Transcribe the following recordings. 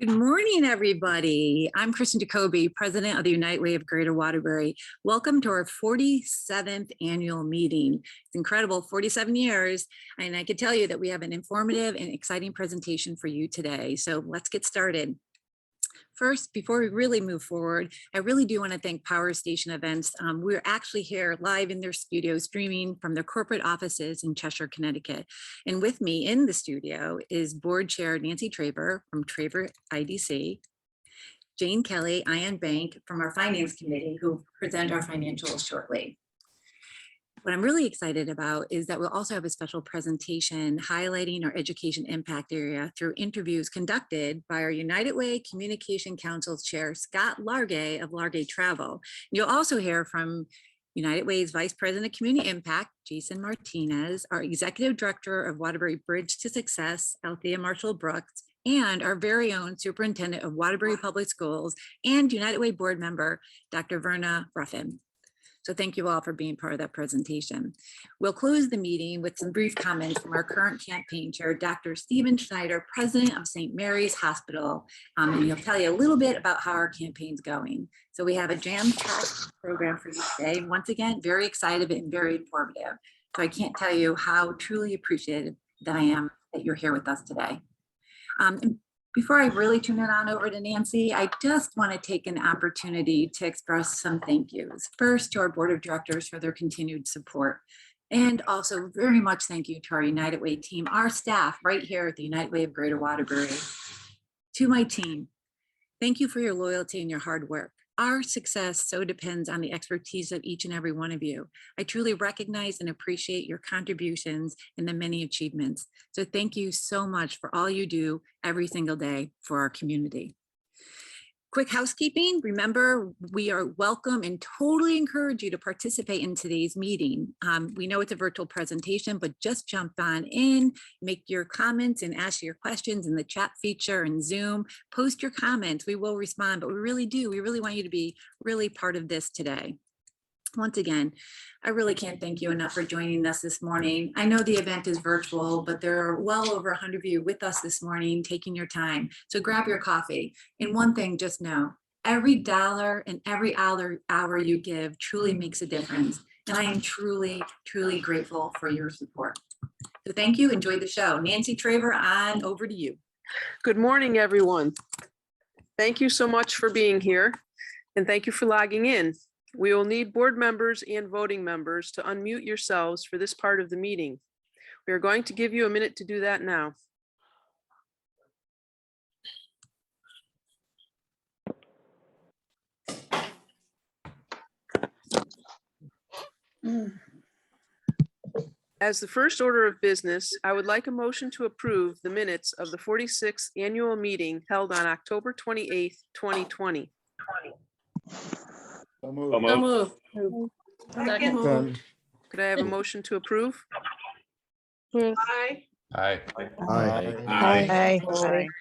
Good morning, everybody. I'm Kristen Jacoby, President of the United Way of Greater Waterbury. Welcome to our 47th annual meeting. It's incredible, 47 years, and I can tell you that we have an informative and exciting presentation for you today. So let's get started. First, before we really move forward, I really do want to thank Power Station Events. We're actually here live in their studio, streaming from their corporate offices in Cheshire, Connecticut. And with me in the studio is Board Chair Nancy Traver from Traver IDC, Jane Kelly, Ion Bank from our Finance Committee, who present our financials shortly. What I'm really excited about is that we'll also have a special presentation highlighting our education impact area through interviews conducted by our United Way Communication Council's Chair, Scott Largay of Largay Travel. You'll also hear from United Way's Vice President of Community Impact, Jason Martinez, our Executive Director of Waterbury Bridge to Success, Althea Marshall Brooks, and our very own Superintendent of Waterbury Public Schools and United Way Board Member, Dr. Verna Ruffin. So thank you all for being part of that presentation. We'll close the meeting with some brief comments from our current campaign chair, Dr. Stephen Schneider, President of St. Mary's Hospital. And he'll tell you a little bit about how our campaign's going. So we have a jam-packed program for you today. Once again, very excited and very informative. So I can't tell you how truly appreciative that I am that you're here with us today. Before I really turn it on over to Nancy, I just want to take an opportunity to express some thank yous. First, to our board of directors for their continued support. And also very much thank you to our United Way team, our staff right here at the United Way of Greater Waterbury. To my team, thank you for your loyalty and your hard work. Our success so depends on the expertise of each and every one of you. I truly recognize and appreciate your contributions and the many achievements. So thank you so much for all you do every single day for our community. Quick housekeeping, remember, we are welcome and totally encourage you to participate in today's meeting. We know it's a virtual presentation, but just jump on in, make your comments and ask your questions in the chat feature in Zoom. Post your comments, we will respond, but we really want you to be really part of this today. Once again, I really can't thank you enough for joining us this morning. I know the event is virtual, but there are well over 100 of you with us this morning taking your time. So grab your coffee. And one thing, just know, every dollar and every hour you give truly makes a difference. And I am truly, truly grateful for your support. So thank you. Enjoy the show. Nancy Traver, on over to you. Good morning, everyone. Thank you so much for being here, and thank you for logging in. We will need board members and voting members to unmute yourselves for this part of the meeting. We are going to give you a minute to do that now. As the first order of business, I would like a motion to approve the minutes of the 46th annual meeting held on October 28th, 2020. So moved. Second. Could I have a motion to approve? Aye. Aye.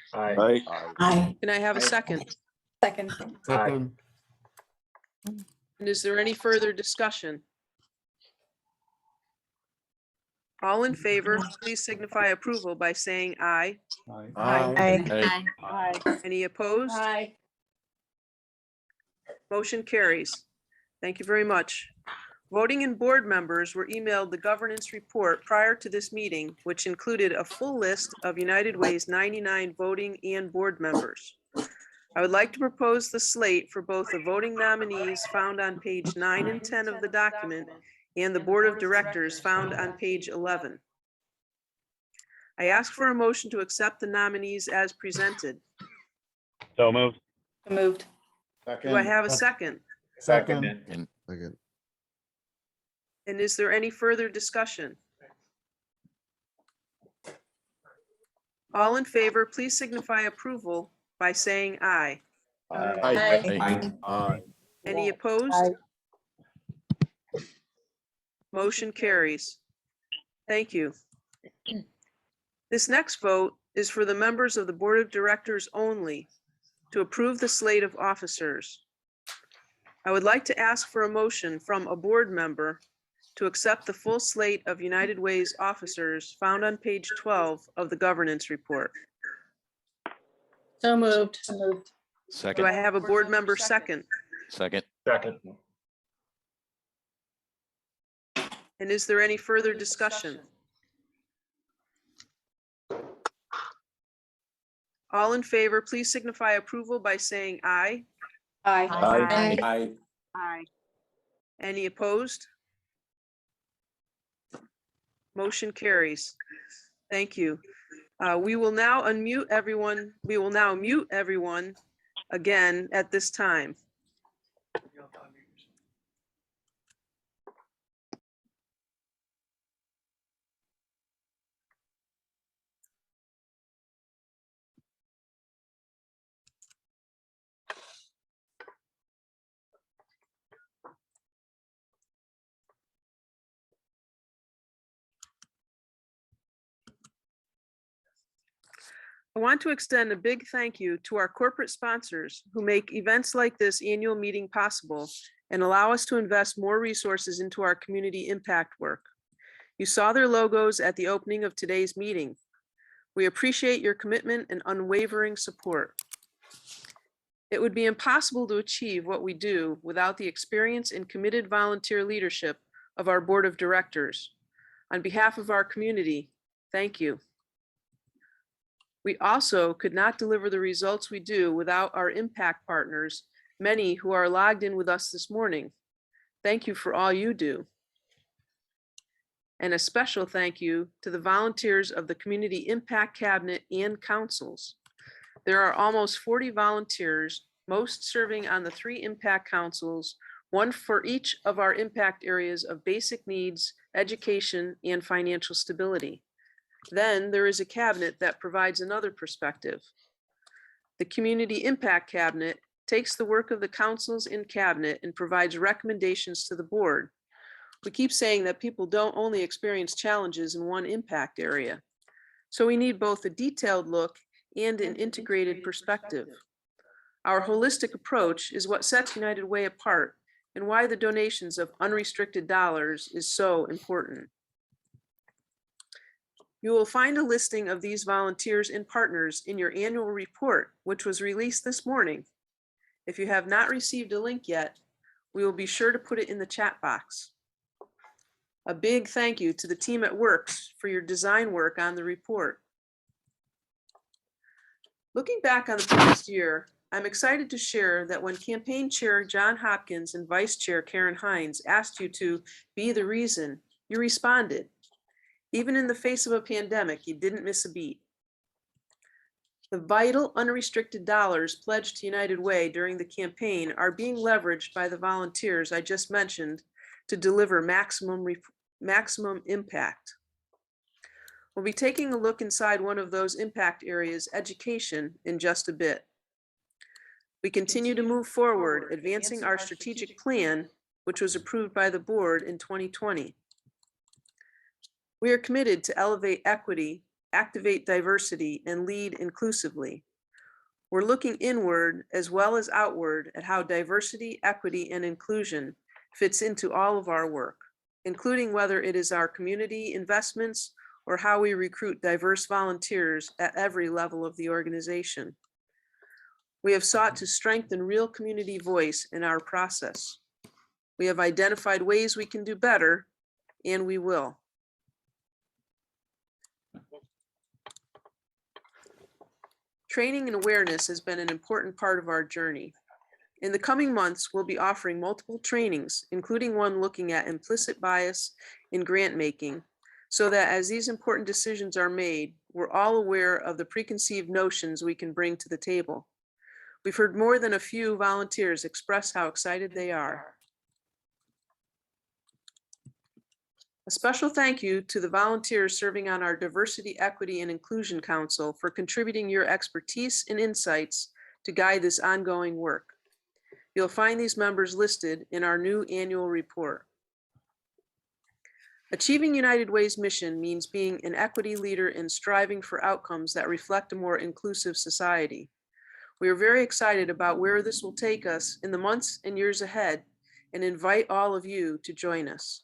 Aye. Can I have a second? Second. And is there any further discussion? All in favor, please signify approval by saying aye. Aye. Any opposed? Aye. Motion carries. Thank you very much. Voting and board members were emailed the governance report prior to this meeting, which included a full list of United Way's 99 voting and board members. I would like to propose the slate for both the voting nominees found on page 9 and 10 of the document and the board of directors found on page 11. I ask for a motion to accept the nominees as presented. So moved. Moved. Do I have a second? Second. And is there any further discussion? All in favor, please signify approval by saying aye. Any opposed? Motion carries. Thank you. This next vote is for the members of the board of directors only to approve the slate of officers. I would like to ask for a motion from a board member to accept the full slate of United Way's officers found on page 12 of the governance report. So moved. Do Second. I have a board member second? Second. Second. And is there any further discussion? All in favor, please signify approval by saying aye. Aye. Aye. Aye. Any opposed? Motion carries. Thank you. We will now unmute everyone. We will now mute everyone again at this time. I want to extend a big thank you to our corporate sponsors who make events like this annual meeting possible and allow us to invest more resources into our community impact work. You saw their logos at the opening of today's meeting. We appreciate your commitment and unwavering support. It would be impossible to achieve what we do without the experience and committed volunteer leadership of our board of directors. On behalf of our community, thank you. We also could not deliver the results we do without our impact partners, many who are logged in with us this morning. Thank you for all you do. And a special thank you to the volunteers of the Community Impact Cabinet and councils. There are almost 40 volunteers, most serving on the 3 impact councils, one for each of our impact areas of basic needs, education, and financial stability. Then there is a cabinet that provides another perspective. The Community Impact Cabinet takes the work of the councils in cabinet and provides recommendations to the board. We keep saying that people don't only experience challenges in one impact area. So we need both a detailed look and an integrated perspective. Our holistic approach is what sets United Way apart and why the donations of unrestricted dollars is so important. You will find a listing of these volunteers and partners in your annual report, which was released this morning. If you have not received a link yet, we will be sure to put it in the chat box. A big thank you to the team at Works for your design work on the report. Looking back on the past year, I'm excited to share that when campaign chair John Hopkins and vice chair Karen Hines asked you to be the reason, you responded. Even in the face of a pandemic, you didn't miss a beat. The vital unrestricted dollars pledged to United Way during the campaign are being leveraged by the volunteers I just mentioned to deliver maximum impact. We'll be taking a look inside one of those impact areas, education, in just a bit. We continue to move forward, advancing our strategic plan, which was approved by the board in 2020. We are committed to elevate equity, activate diversity, and lead inclusively. We're looking inward as well as outward at how diversity, equity, and inclusion fits into all of our work, including whether it is our community investments or how we recruit diverse volunteers at every level of the organization. We have sought to strengthen real community voice in our process. We have identified ways we can do better, and we will. Training and awareness has been an important part of our journey. In the coming months, we'll be offering multiple trainings, including one looking at implicit bias in grant making, so that as these important decisions are made, we're all aware of the preconceived notions we can bring to the table. We've heard more than a few volunteers express how excited they are. A special thank you to the volunteers serving on our Diversity, Equity, and Inclusion Council for contributing your expertise and insights to guide this ongoing work. You'll find these members listed in our new annual report. Achieving United Way's mission means being an equity leader and striving for outcomes that reflect a more inclusive society. We are very excited about where this will take us in the months and years ahead and invite all of you to join us.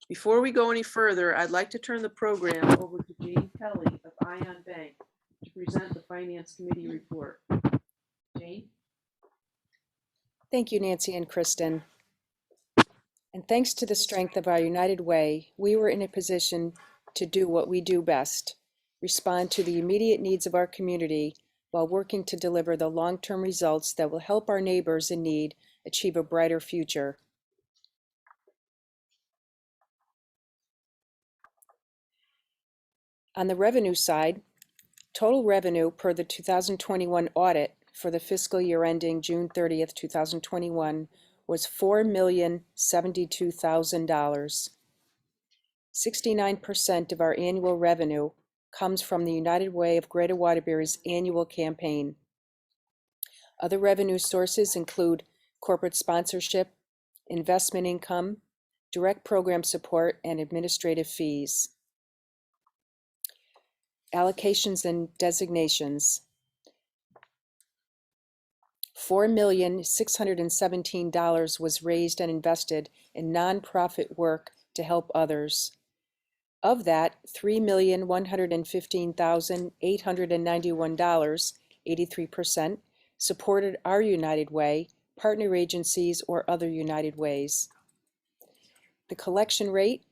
Before we go any further, I'd like to turn the program over to Jane Kelly of Ion Bank to present the Finance Committee report. Jane? Thank you, Nancy and Kristen. And thanks to the strength of our United Way, we were in a position to do what we do best, respond to the immediate needs of our community while working to deliver the long-term results that will help our neighbors in need achieve a brighter future. On the revenue side, total revenue per the 2021 audit for the fiscal year ending June 30th, 2021 was $4,072,000. 69% of our annual revenue comes from the United Way of Greater Waterbury's annual campaign. Other revenue sources include corporate sponsorship, investment income, direct program support, and administrative fees. Allocations and designations. $4,617,000 was raised and invested in nonprofit work to help others. Of that, $3,115,891, 83%, supported our United Way, partner agencies, or other United Ways. The collection rate,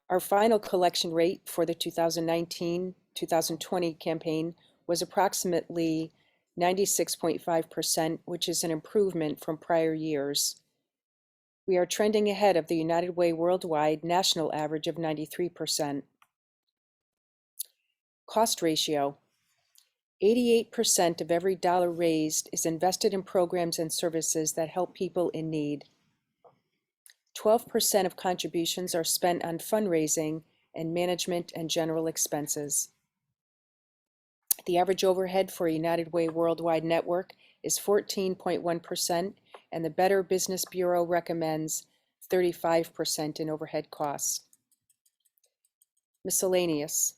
our final collection rate for the 2019-2020 campaign was approximately 96.5%, which is an improvement from prior years. We are trending ahead of the United Way worldwide national average of 93%. Cost ratio. 88% of every dollar raised is invested in programs and services that help people in need. 12% of contributions are spent on fundraising and management and general expenses. The average overhead for a United Way worldwide network is 14.1%, and the Better Business Bureau recommends 35% in overhead costs. Miscellaneous.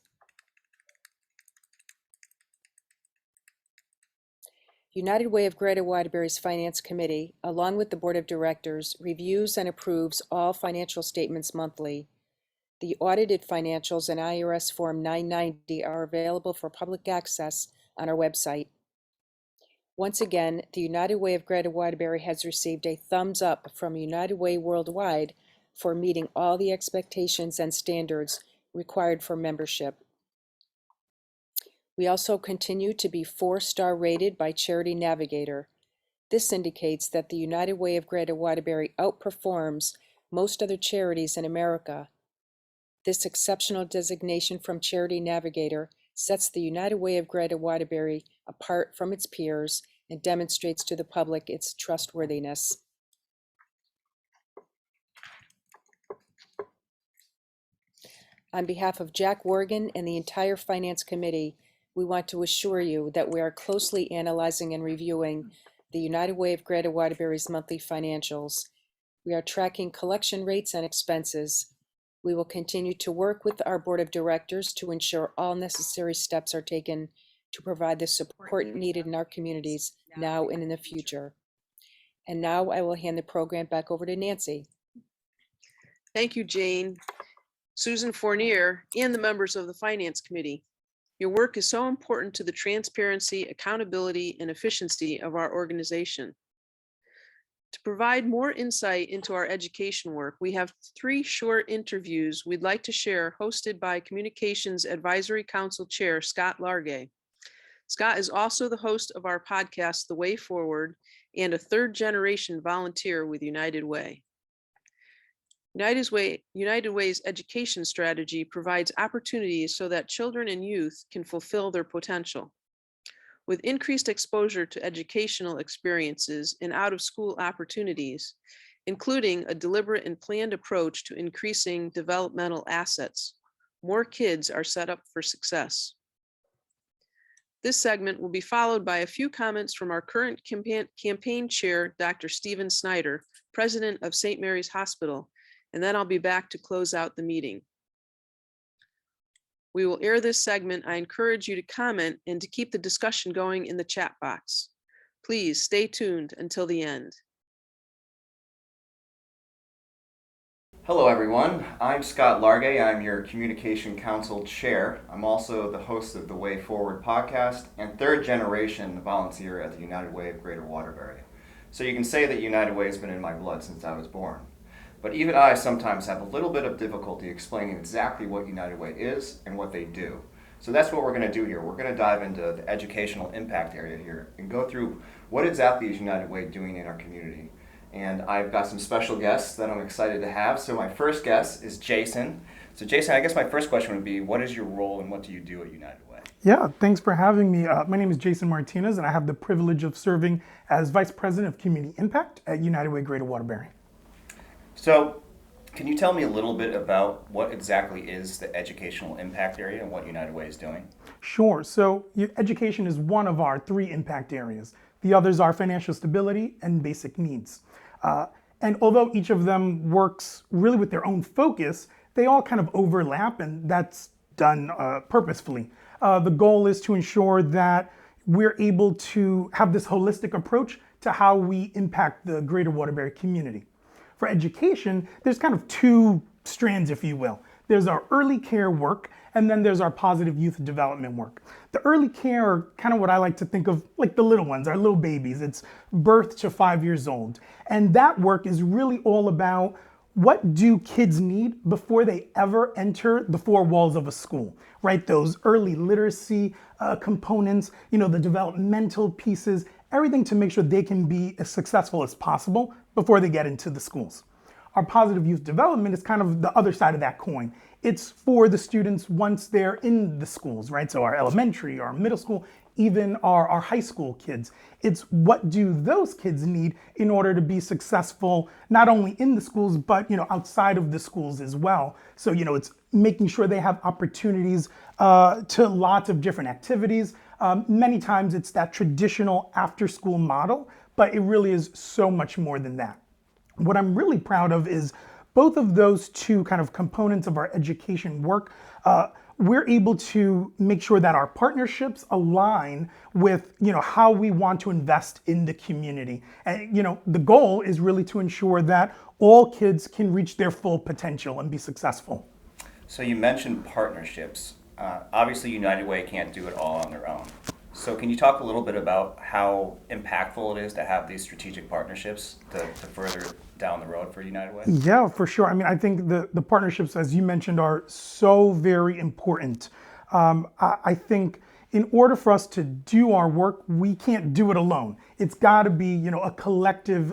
United Way of Greater Waterbury's Finance Committee, along with the Board of Directors, reviews and approves all financial statements monthly. The audited financials and IRS Form 990 are available for public access on our website. Once again, the United Way of Greater Waterbury has received a thumbs up from United Way Worldwide for meeting all the expectations and standards required for membership. We also continue to be 4-star rated by Charity Navigator. This indicates that the United Way of Greater Waterbury outperforms most other charities in America. This exceptional designation from Charity Navigator sets the United Way of Greater Waterbury apart from its peers and demonstrates to the public its trustworthiness. On behalf of Jack Worgan and the entire Finance Committee, we want to assure you that we are closely analyzing and reviewing the United Way of Greater Waterbury's monthly financials. We are tracking collection rates and expenses. We will continue to work with our Board of Directors to ensure all necessary steps are taken to provide the support needed in our communities now and in the future. And now I will hand the program back over to Nancy. Thank you, Jane, Susan Fournier, and the members of the Finance Committee. Your work is so important to the transparency, accountability, and efficiency of our organization. To provide more insight into our education work, we have 3 short interviews we'd like to share, hosted by Communications Advisory Council Chair Scott Largay. Scott is also the host of our podcast, The Way Forward, and a 3rd-generation volunteer with United Way. United Way's education strategy provides opportunities so that children and youth can fulfill their potential. With increased exposure to educational experiences and out-of-school opportunities, including a deliberate and planned approach to increasing developmental assets, more kids are set up for success. This segment will be followed by a few comments from our current campaign chair, Dr. Stephen Schneider, president of St. Mary's Hospital, and then I'll be back to close out the meeting. We will air this segment. I encourage you to comment and to keep the discussion going in the chat box. Please stay tuned until the end. Hello, everyone. I'm Scott Largay. I'm your Communication Council Chair. I'm also the host of the Way Forward podcast and third generation volunteer at the United Way of Greater Waterbury. So you can say that United Way has been in my blood since I was born. But even I sometimes have a little bit of difficulty explaining exactly what United Way is and what they do. So that's what we're going to do here. We're going to dive into the educational impact area here and go through what exactly is United Way doing in our community. And I've got some special guests that I'm excited to have. So my first guest is Jason. So Jason, I guess my first question would be, what is your role and what do you do at United Way? Yeah, thanks for having me. My name is Jason Martinez, and I have the privilege of serving as Vice President of Community Impact at United Way Greater Waterbury. So can you tell me a little bit about what exactly is the educational impact area and what United Way is doing? Sure. So education is one of our three impact areas. The others are financial stability and basic needs. And although each of them works really with their own focus, they all kind of overlap, and that's done purposefully. The goal is to ensure that we're able to have this holistic approach to how we impact the greater Waterbury community. For education, there's kind of two strands, if you will. There's our early care work, and then there's our positive youth development work. The early care are kind of what I like to think of like the little ones, our little babies. It's birth to 5 years old. And that work is really all about what do kids need before they ever enter the four walls of a school, right? Those early literacy components, the developmental pieces, everything to make sure they can be as successful as possible before they get into the schools. Our positive youth development is kind of the other side of that coin. It's for the students once they're in the schools, right? So our elementary, our middle school, even our high school kids. It's what do those kids need in order to be successful, not only in the schools, but outside of the schools as well. So it's making sure they have opportunities to lots of different activities. Many times it's that traditional after-school model, but it really is so much more than that. What I'm really proud of is both of those two kind of components of our education work. We're able to make sure that our partnerships align with how we want to invest in the community. And the goal is really to ensure that all kids can reach their full potential and be successful. So you mentioned partnerships. Obviously United Way can't do it all on their own. So can you talk a little bit about how impactful it is to have these strategic partnerships to further down the road for United Way? Yeah, for sure. I think the partnerships, as you mentioned, are so very important. I think in order for us to do our work, we can't do it alone. It's got to be, a collective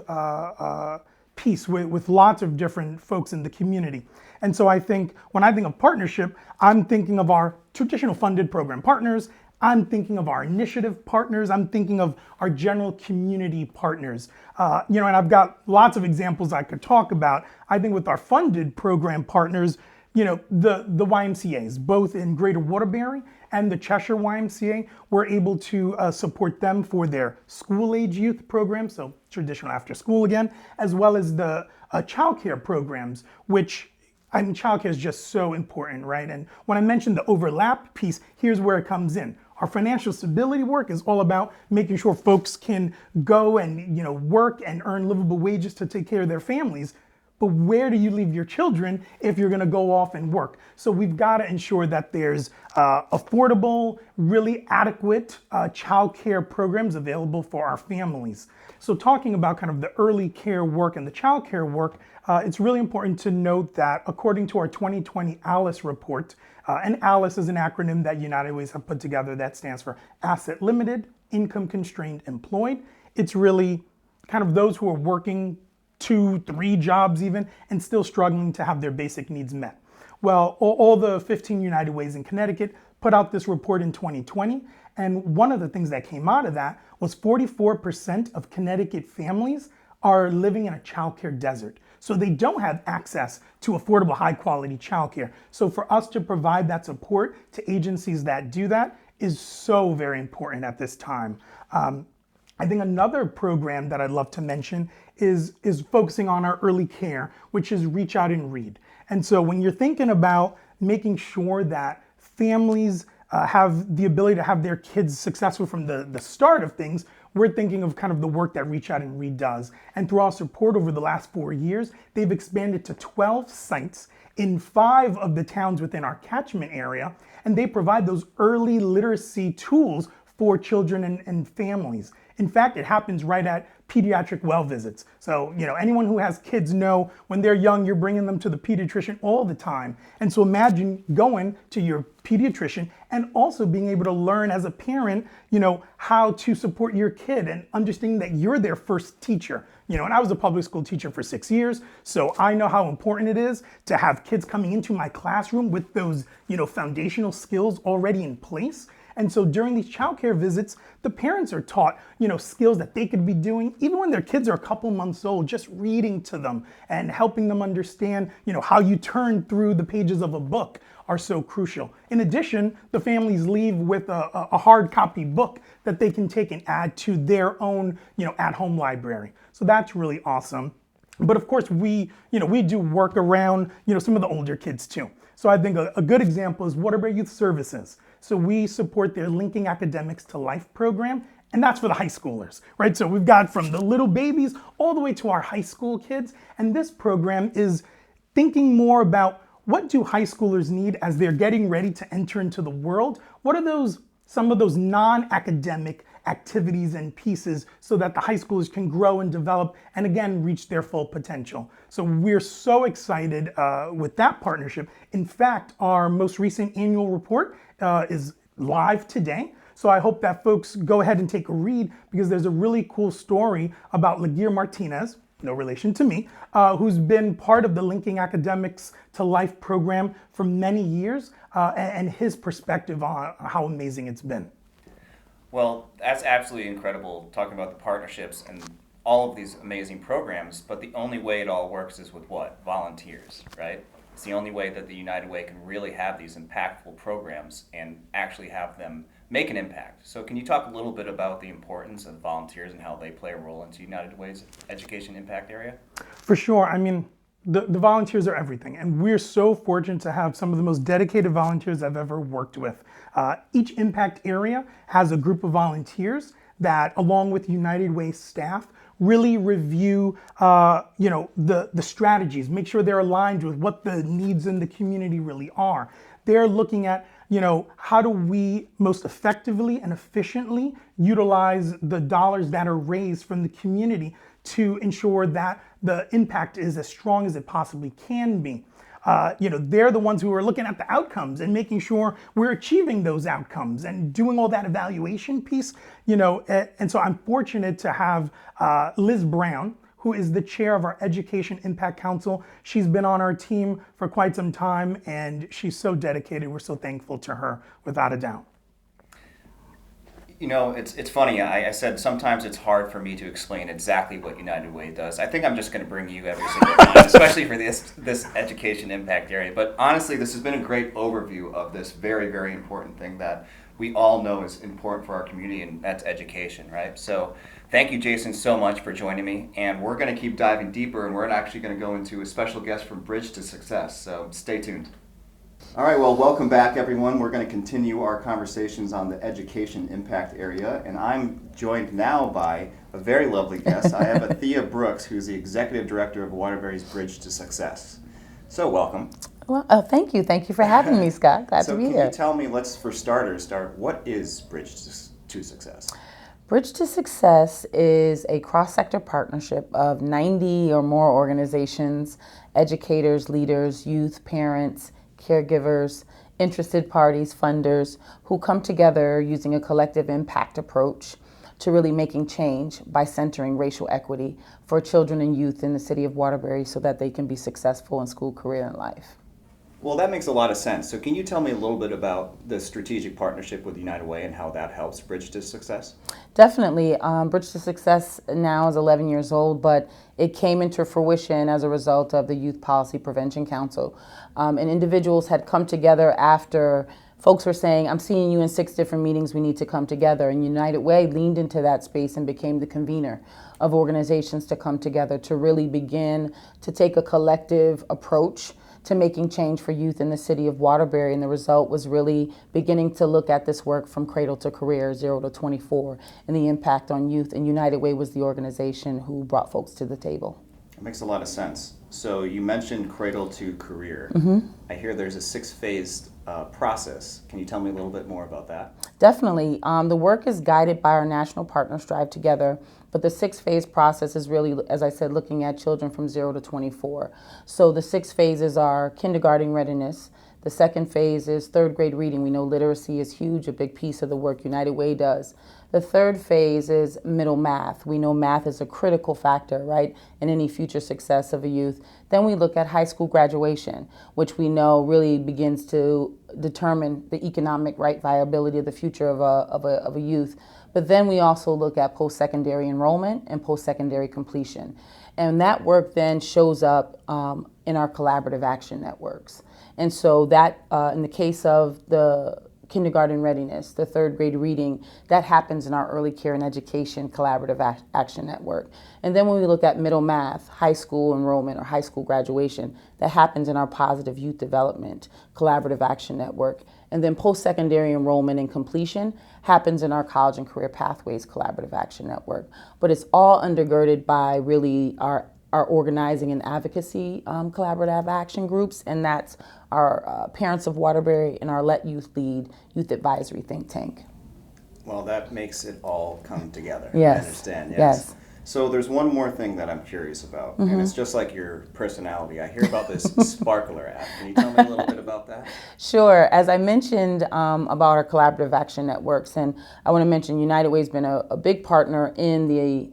piece with lots of different folks in the community. And so I think when I think of partnership, I'm thinking of our traditional funded program partners. I'm thinking of our initiative partners. I'm thinking of our general community partners. And I've got lots of examples I could talk about. I think with our funded program partners, the YMCAs, both in Greater Waterbury and the Cheshire YMCA, we're able to support them for their school-age youth programs, so traditional after school again, as well as the childcare programs, which childcare is just so important, right? And when I mentioned the overlap piece, here's where it comes in. Our financial stability work is all about making sure folks can go and work and earn livable wages to take care of their families. But where do you leave your children if you're going to go off and work? So we've got to ensure that there's affordable, really adequate childcare programs available for our families. So talking about kind of the early care work and the child care work, it's really important to note that according to our 2020 ALICE report, and ALICE is an acronym that United Ways have put together that stands for Asset Limited, Income Constrained, Employed. It's really kind of those who are working 2, 3 jobs even, and still struggling to have their basic needs met. Well, all the 15 United Ways in Connecticut put out this report in 2020, and one of the things that came out of that was 44% of Connecticut families are living in a childcare desert. So they don't have access to affordable, high-quality childcare. So for us to provide that support to agencies that do that is so very important at this time. I think another program that I'd love to mention is focusing on our early care, which is Reach Out and Read. And so when you're thinking about making sure that families have the ability to have their kids successful from the start of things, we're thinking of kind of the work that Reach Out and Read does. And through our support over the last 4 years, they've expanded to 12 sites in 5 of the towns within our catchment area, and they provide those early literacy tools for children and families. In fact, it happens right at pediatric well visits. So, anyone who has kids know when they're young, you're bringing them to the pediatrician all the time. And so imagine going to your pediatrician and also being able to learn as a parent, how to support your kid and understanding that you're their first teacher. And I was a public school teacher for 6 years, so I know how important it is to have kids coming into my classroom with those, foundational skills already in place. And so during these childcare visits, the parents are taught, skills that they could be doing even when their kids are a couple months old, just reading to them and helping them understand, how you turn through the pages of a book are so crucial. In addition, the families leave with a hard copy book that they can take and add to their own, at-home library. So that's really awesome. But of course, we do work around, some of the older kids too. So I think a good example is Waterbury Youth Services. So we support their Linking Academics to Life program, and that's for the high schoolers, right? So we've got from the little babies all the way to our high school kids. And this program is thinking more about what do high schoolers need as they're getting ready to enter into the world? What are some of those non-academic activities and pieces so that the high schoolers can grow and develop and again reach their full potential. So we're so excited with that partnership. In fact, our most recent annual report is live today. So I hope that folks go ahead and take a read because there's a really cool story about Laguerre Martinez, no relation to me, who's been part of the Linking Academics to Life program for many years and his perspective on how amazing it's been. Well, that's absolutely incredible, talking about the partnerships and all of these amazing programs, but the only way it all works is with what? Volunteers, right? It's the only way that the United Way can really have these impactful programs and actually have them make an impact. So can you talk a little bit about the importance of volunteers and how they play a role into United Way's education impact area? For sure. I mean, the volunteers are everything, and we're so fortunate to have some of the most dedicated volunteers I've ever worked with. Each impact area has a group of volunteers that, along with United Way staff, really review, the strategies, make sure they're aligned with what the needs in the community really are. They're looking at, how do we most effectively and efficiently utilize the dollars that are raised from the community to ensure that the impact is as strong as it possibly can be. They're the ones who are looking at the outcomes and making sure we're achieving those outcomes and doing all that evaluation piece, and so I'm fortunate to have Liz Brown, who is the chair of our Education Impact Council. She's been on our team for quite some time and she's so dedicated. We're so thankful to her, without a doubt. It's funny. I said sometimes it's hard for me to explain exactly what United Way does. I think I'm just going to bring you every single time, especially for this education impact area. But honestly, this has been a great overview of this very, very important thing that we all know is important for our community, and that's education, right? So thank you, Jason, so much for joining me. And we're going to keep diving deeper, and we're actually going to go into a special guest from Bridge to Success. So stay tuned. All right, well, welcome back, everyone. We're going to continue our conversations on the education impact area, and I'm joined now by a very lovely guest. I have Athea Brooks, who's the Executive Director of Waterbury's Bridge to Success. So welcome. Well, thank you. Thank you for having me, Scott. Glad to be can here. you tell me, let's for starters, what is Bridge to Success? Bridge to Success is a cross-sector partnership of 90 or more organizations, educators, leaders, youth, parents, caregivers, interested parties, funders, who come together using a collective impact approach to really making change by centering racial equity for children and youth in the city of Waterbury so that they can be successful in school, career, and life. Well, that makes a lot of sense. So can you tell me a little bit about the strategic partnership with United Way and how that helps Bridge to Success? Definitely. Bridge to Success now is 11 years old, but it came into fruition as a result of the Youth Policy Prevention Council. And individuals had come together after folks were saying, I'm seeing you in 6 different meetings, we need to come together. And United Way leaned into that space and became the convener of organizations to come together to really begin to take a collective approach to making change for youth in the city of Waterbury. And the result was really beginning to look at this work from cradle to career, 0 to 24, and the impact on youth. And United Way was the organization who brought folks to the table. It makes a lot of sense. So you mentioned cradle to career. I hear there's a 6-phased process. Can you tell me a little bit more about that? Definitely. The work is guided by our national partners Strive Together, but the 6-phase process is really, as I said, looking at children from 0 to 24. So the 6 phases are kindergarten readiness. The second phase is 3rd grade reading. We know literacy is huge, a big piece of the work United Way does. The third phase is middle math. We know math is a critical factor, right, in any future success of a youth. Then we look at high school graduation, which we know really begins to determine the economic viability of the future of a youth. But then we also look at post-secondary enrollment and post-secondary completion. And that work then shows up in our collaborative action networks. And so that, in the case of the kindergarten readiness, the 3rd grade reading, that happens in our early care and education collaborative action network. And then when we look at middle math, high school enrollment or high school graduation, that happens in our positive youth development collaborative action network. And then post-secondary enrollment and completion happens in our college and career pathways collaborative action network. But it's all undergirded by really our organizing and advocacy collaborative action groups, and that's our Parents of Waterbury and our Let Youth Lead Youth Advisory Think Tank. Well, that makes it all come together. Yes. I understand, yes. Yes. So there's one more thing that I'm curious about, and it's just like your personality. I hear about this Sparkler app. Can you tell me a little bit about that? Sure. As I mentioned about our collaborative action networks, and I want to mention United Way has been a big partner in the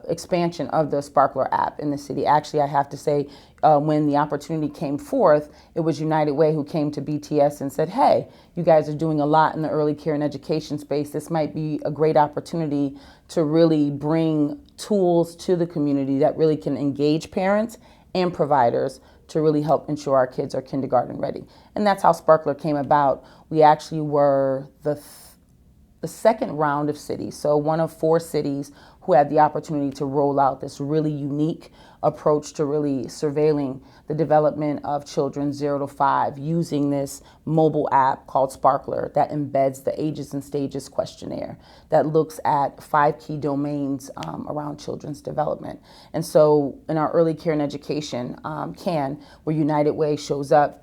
expansion of the Sparkler app in the city. Actually, I have to say, when the opportunity came forth, it was United Way who came to BTS and said, hey, you guys are doing a lot in the early care and education space. This might be a great opportunity to really bring tools to the community that really can engage parents and providers to really help ensure our kids are kindergarten ready. And that's how Sparkler came about. We actually were the second round of cities, so one of 4 cities who had the opportunity to roll out this really unique approach to really surveilling the development of children 0 to 5 using this mobile app called Sparkler that embeds the ages and stages questionnaire that looks at 5 key domains around children's development. And so in our early care and education where United Way shows up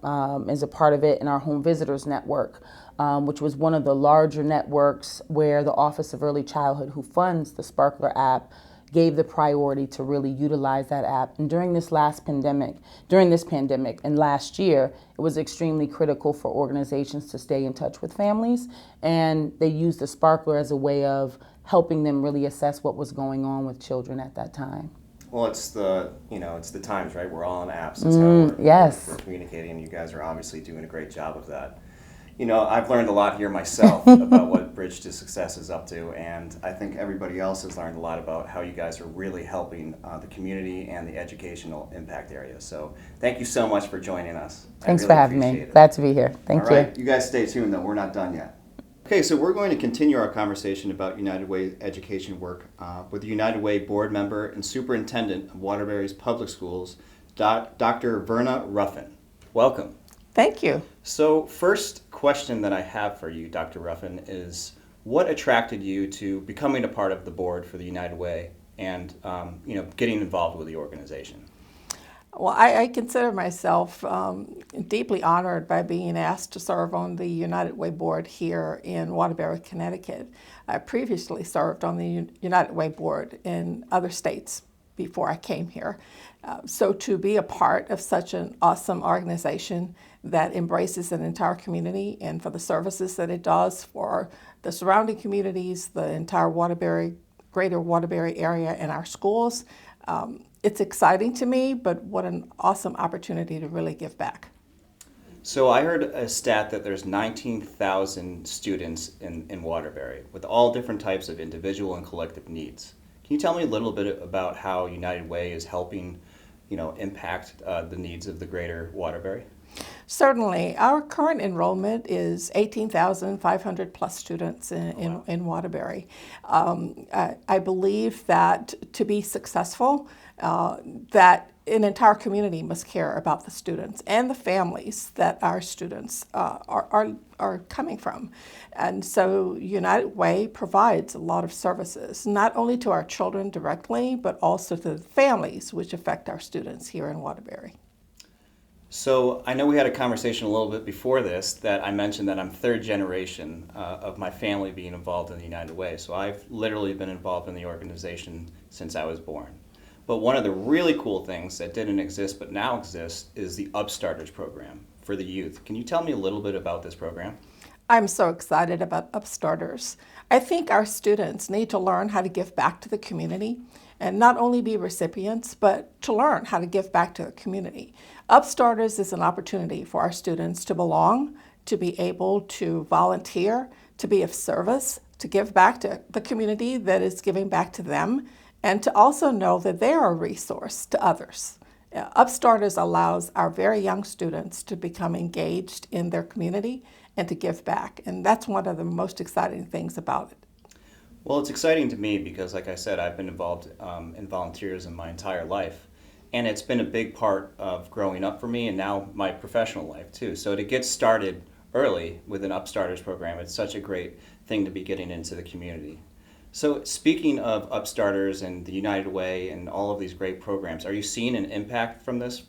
as a part of it in our home visitors network, which was one of the larger networks where the Office of Early Childhood, who funds the Sparkler app, gave the priority to really utilize that app. And during this pandemic and last year, it was extremely critical for organizations to stay in touch with families. And they used the Sparkler as a way of helping them really assess what was going on with children at that time. Well, it's the times, right? We're all on apps. That's how yes. we're communicating, and you guys are obviously doing a great job of that. You know, I've learned a lot here myself about what Bridge to Success is up to, and I think everybody else has learned a lot about how you guys are really helping the community and the educational impact area. So thank you so much for joining us. Thanks I really for having me. appreciate it. Glad to be here. Thank All right, you guys stay tuned though, we're not done yet. Okay, so we're going to continue our conversation about United Way education work with the United Way board member and superintendent of Waterbury's public schools, Dr. Verna Ruffin. Welcome. Thank you. So first question that I have for you, Dr. Ruffin, is what attracted you to becoming a part of the board for the United Way and getting involved with the organization? Well, I consider myself deeply honored by being asked to serve on the United Way board here in Waterbury, Connecticut. I previously served on the United Way board in other states before I came here. So to be a part of such an awesome organization that embraces an entire community and for the services that it does for the surrounding communities, the entire greater Waterbury area and our schools, it's exciting to me, but what an awesome opportunity to really give back. So I heard a stat that there's 19,000 students in Waterbury with all different types of individual and collective needs. Can you tell me a little bit about how United Way is helping, impact the needs of the greater Waterbury? Certainly. Our current enrollment is 18,500 plus students in Waterbury. I believe that to be successful, that an entire community must care about the students and the families that our students are coming from. And so United Way provides a lot of services, not only to our children directly, but also to the families which affect our students here in Waterbury. So I know we had a conversation a little bit before this that I mentioned that I'm third generation of my family being involved in the United Way. So I've literally been involved in the organization since I was born. But one of the really cool things that didn't exist but now exists is the Upstarters program for the youth. Can you tell me a little bit about this program? I'm so excited about Upstarters. I think our students need to learn how to give back to the community and not only be recipients, but to learn how to give back to the community. Upstarters is an opportunity for our students to belong, to be able to volunteer, to be of service, to give back to the community that is giving back to them, and to also know that they are a resource to others. Upstarters allows our very young students to become engaged in their community and to give back, and that's one of the most exciting things about it. Well, it's exciting to me because, like I said, I've been involved in volunteerism my entire life. And it's been a big part of growing up for me and now my professional life too. So to get started early with an Upstarters program, it's such a great thing to be getting into the community. So speaking of Upstarters and the United Way and all of these great programs, are you seeing an impact from this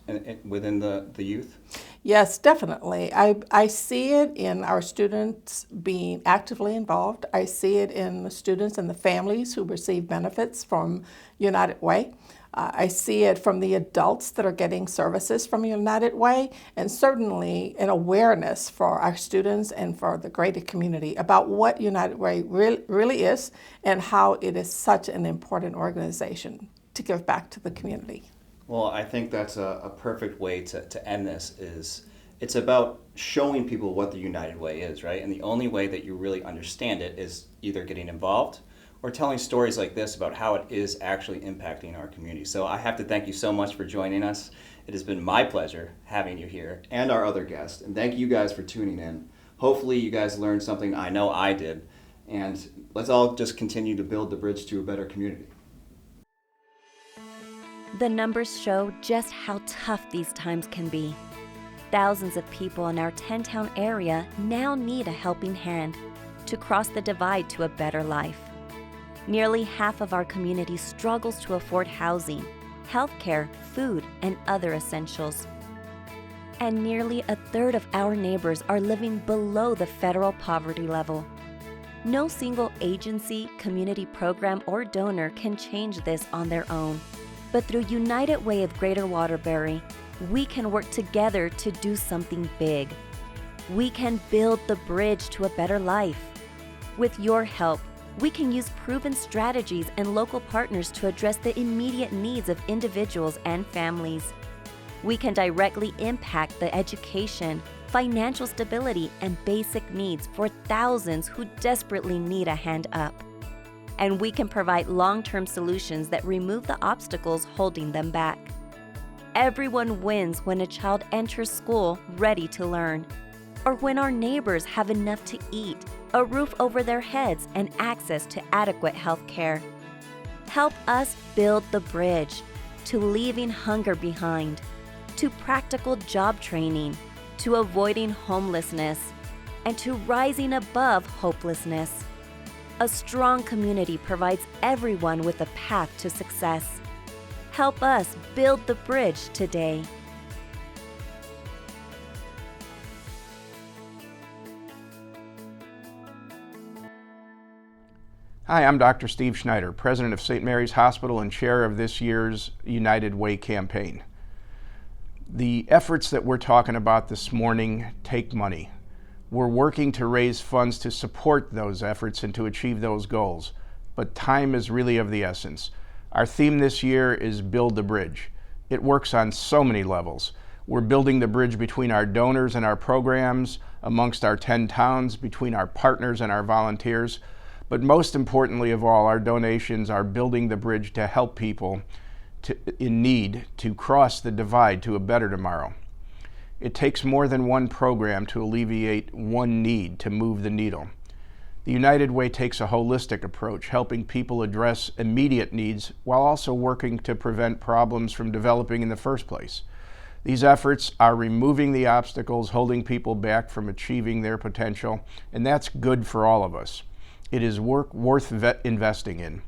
within the youth? Yes, definitely. I see it in our students being actively involved. I see it in the students and the families who receive benefits from United Way. I see it from the adults that are getting services from United Way, and certainly an awareness for our students and for the greater community about what United Way really is and how it is such an important organization to give back to the community. Well, I think that's a perfect way to end this. It's about showing people what the United Way is, right? And the only way that you really understand it is either getting involved or telling stories like this about how it is actually impacting our community. So I have to thank you so much for joining us. It has been my pleasure having you here. And our other guests. And thank you guys for tuning in. Hopefully you guys learned something. I know I did. And let's all just continue to build the bridge to a better community. The numbers show just how tough these times can be. Thousands of people in our 10-town area now need a helping hand to cross the divide to a better life. Nearly half of our community struggles to afford housing, healthcare, food, and other essentials. And nearly a third of our neighbors are living below the federal poverty level. No single agency, community program, or donor can change this on their own. But through United Way of Greater Waterbury, we can work together to do something big. We can build the bridge to a better life. With your help, we can use proven strategies and local partners to address the immediate needs of individuals and families. We can directly impact the education, financial stability, and basic needs for thousands who desperately need a hand up. And we can provide long-term solutions that remove the obstacles holding them back. Everyone wins when a child enters school ready to learn, or when our neighbors have enough to eat, a roof over their heads, and access to adequate health care. Help us build the bridge to leaving hunger behind, to practical job training, to avoiding homelessness, and to rising above hopelessness. A strong community provides everyone with a path to success. Help us build the bridge today. Hi, I'm Dr. Steve Schneider, President of St. Mary's Hospital and Chair of this year's United Way campaign. The efforts that we're talking about this morning take money. We're working to raise funds to support those efforts and to achieve those goals, but time is really of the essence. Our theme this year is Build the Bridge. It works on so many levels. We're building the bridge between our donors and our programs, amongst our 10 towns, between our partners and our volunteers. But most importantly of all, our donations are building the bridge to help people in need to cross the divide to a better tomorrow. It takes more than one program to alleviate one need to move the needle. The United Way takes a holistic approach, helping people address immediate needs while also working to prevent problems from developing in the first place. These efforts are removing the obstacles holding people back from achieving their potential, and that's good for all of us. It is work worth investing in.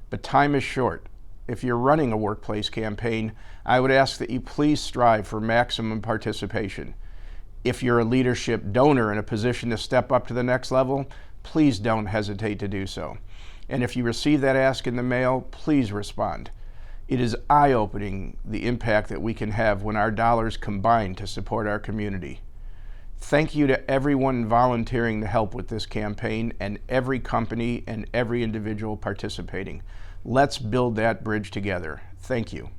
But time is short. If you're running a workplace campaign, I would ask that you please strive for maximum participation. If you're a leadership donor in a position to step up to the next level, please don't hesitate to do so. And if you receive that ask in the mail, please respond. It is eye-opening the impact that we can have when our dollars combine to support our community. Thank you to everyone volunteering to help with this campaign and every company and every individual participating. Let's build that bridge together. Thank you.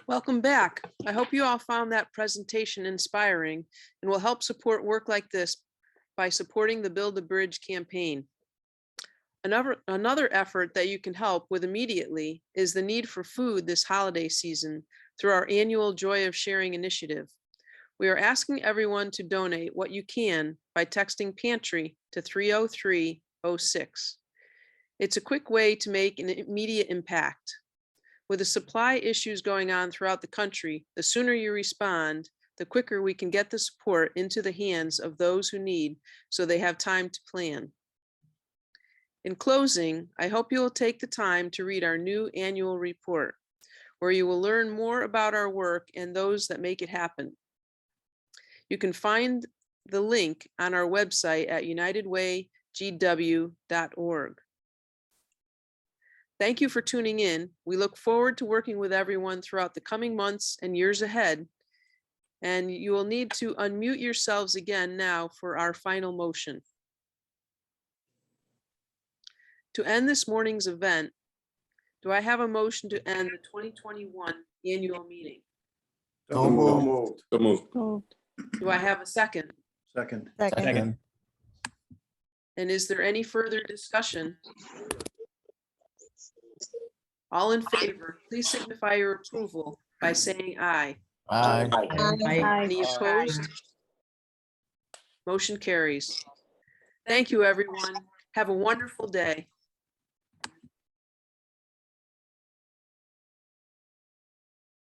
Welcome back. I hope you all found that presentation inspiring and will help support work like this by supporting the Build a Bridge campaign. Another effort that you can help with immediately is the need for food this holiday season through our annual Joy of Sharing initiative. We are asking everyone to donate what you can by texting pantry to 30306. It's a quick way to make an immediate impact. With the supply issues going on throughout the country, the sooner you respond, the quicker we can get the support into the hands of those who need so they have time to plan. In closing, I hope you will take the time to read our new annual report, where you will learn more about our work and those that make it happen. You can find the link on our website at unitedwaygw.org. Thank you for tuning in. We look forward to working with everyone throughout the coming months and years ahead. And you will need to unmute yourselves again now for our final motion. To end this morning's event, do I have a motion to end the 2021 annual meeting? So moved. So moved. Do I have a second? Second. Second. And is there any further discussion? All in favor, please signify your approval by saying aye. Aye. Any opposed? Motion carries. Thank you, everyone. Have a wonderful day.